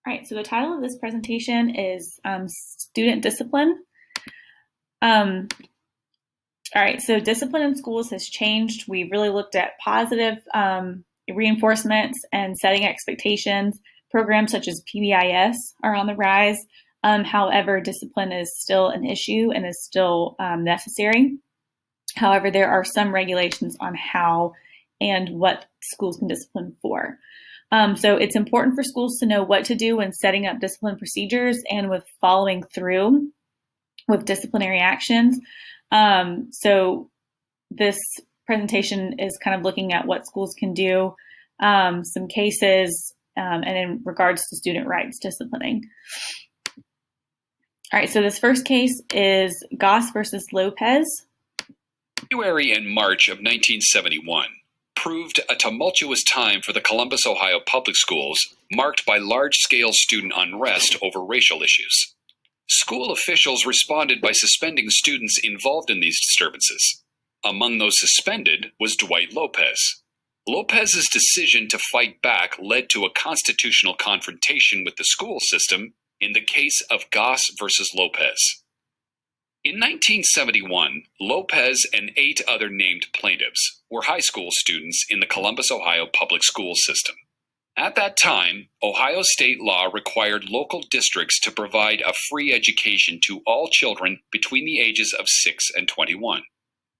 All right, so the title of this presentation is Student Discipline. All right, so discipline in schools has changed. We've really looked at positive reinforcements and setting expectations. Programs such as PBIS are on the rise. However, discipline is still an issue and is still necessary. However, there are some regulations on how and what schools can discipline for. So it's important for schools to know what to do when setting up discipline procedures and with following through with disciplinary actions. So this presentation is kind of looking at what schools can do, some cases, and in regards to student rights disciplining. All right, so this first case is Goss versus Lopez. February and March of 1971 proved a tumultuous time for the Columbus, Ohio public schools, marked by large-scale student unrest over racial issues. School officials responded by suspending students involved in these disturbances. Among those suspended was Dwight Lopez. Lopez's decision to fight back led to a constitutional confrontation with the school system in the case of Goss versus Lopez. In 1971, Lopez and 8 other named plaintiffs were high school students in the Columbus, Ohio public school system. At that time, Ohio state law required local districts to provide a free education to all children between the ages of 6 and 21.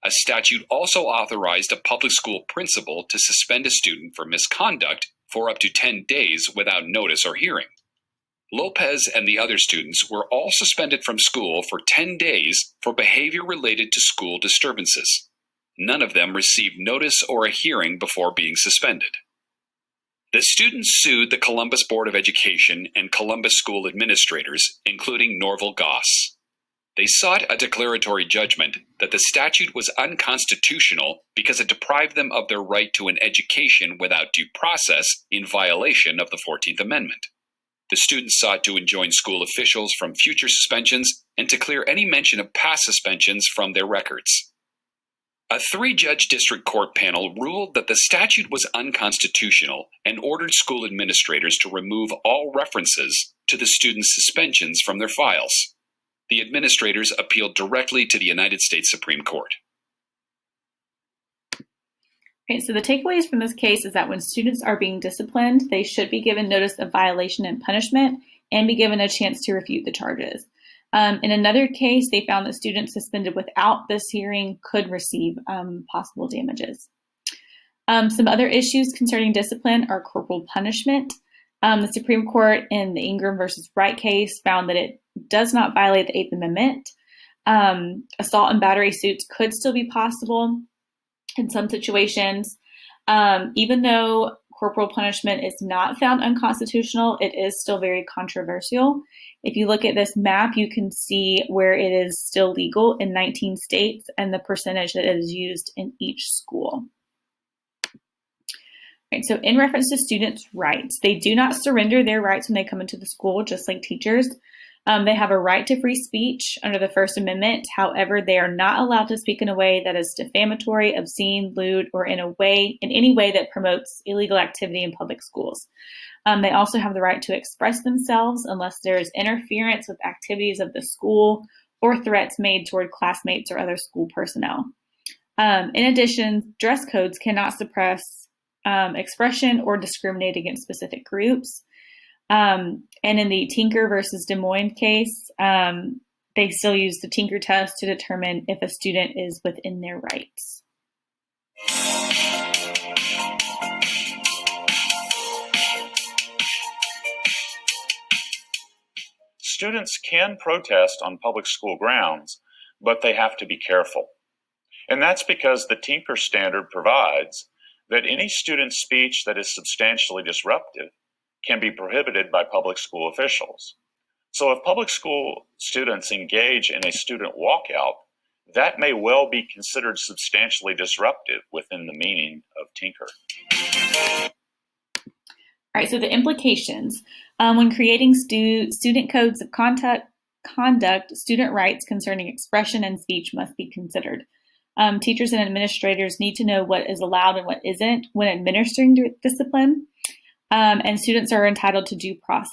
A statute also authorized a public school principal to suspend a student for misconduct for up to 10 days without notice or hearing. Lopez and the other students were all suspended from school for 10 days for behavior related to school disturbances. None of them received notice or a hearing before being suspended. The students sued the Columbus Board of Education and Columbus school administrators, including Norval Goss. They sought a declaratory judgment that the statute was unconstitutional because it deprived them of their right to an education without due process in violation of the 14th Amendment. The students sought to enjoin school officials from future suspensions and to clear any mention of past suspensions from their records. A 3-judge district court panel ruled that the statute was unconstitutional and ordered school administrators to remove all references to the students' suspensions from their files. The administrators appealed directly to the United States Supreme Court. Okay, so the takeaways from this case is that when students are being disciplined, they should be given notice of violation and punishment and be given a chance to refute the charges. In another case, they found that students suspended without this hearing could receive possible damages. Some other issues concerning discipline are corporal punishment. The Supreme Court in the Ingram versus Wright case found that it does not violate the 8th Amendment. Assault and battery suits could still be possible in some situations. Even though corporal punishment is not found unconstitutional, it is still very controversial. If you look at this map, you can see where it is still legal in 19 states and the percentage that it is used in each school. Right, so in reference to students' rights, they do not surrender their rights when they come into the school, just like teachers. They have a right to free speech under the First Amendment. However, they are not allowed to speak in a way that is defamatory, obscene, lewd, or in any way that promotes illegal activity in public schools. They also have the right to express themselves unless there is interference with activities of the school or threats made toward classmates or other school personnel. In addition, dress codes cannot suppress expression or discriminate against specific groups. And in the Tinker versus Des Moines case, they still use the Tinker test to determine if a student is within their rights. Students can protest on public school grounds, but they have to be careful. And that's because the Tinker standard provides that any student speech that is substantially disruptive can be prohibited by public school officials. So if public school students engage in a student walkout, that may well be considered substantially disruptive within the meaning of Tinker. All right, so the implications. When creating student codes of conduct, student rights concerning expression and speech must be considered. Teachers and administrators need to know what is allowed and what isn't when administering discipline, and students are entitled to due process.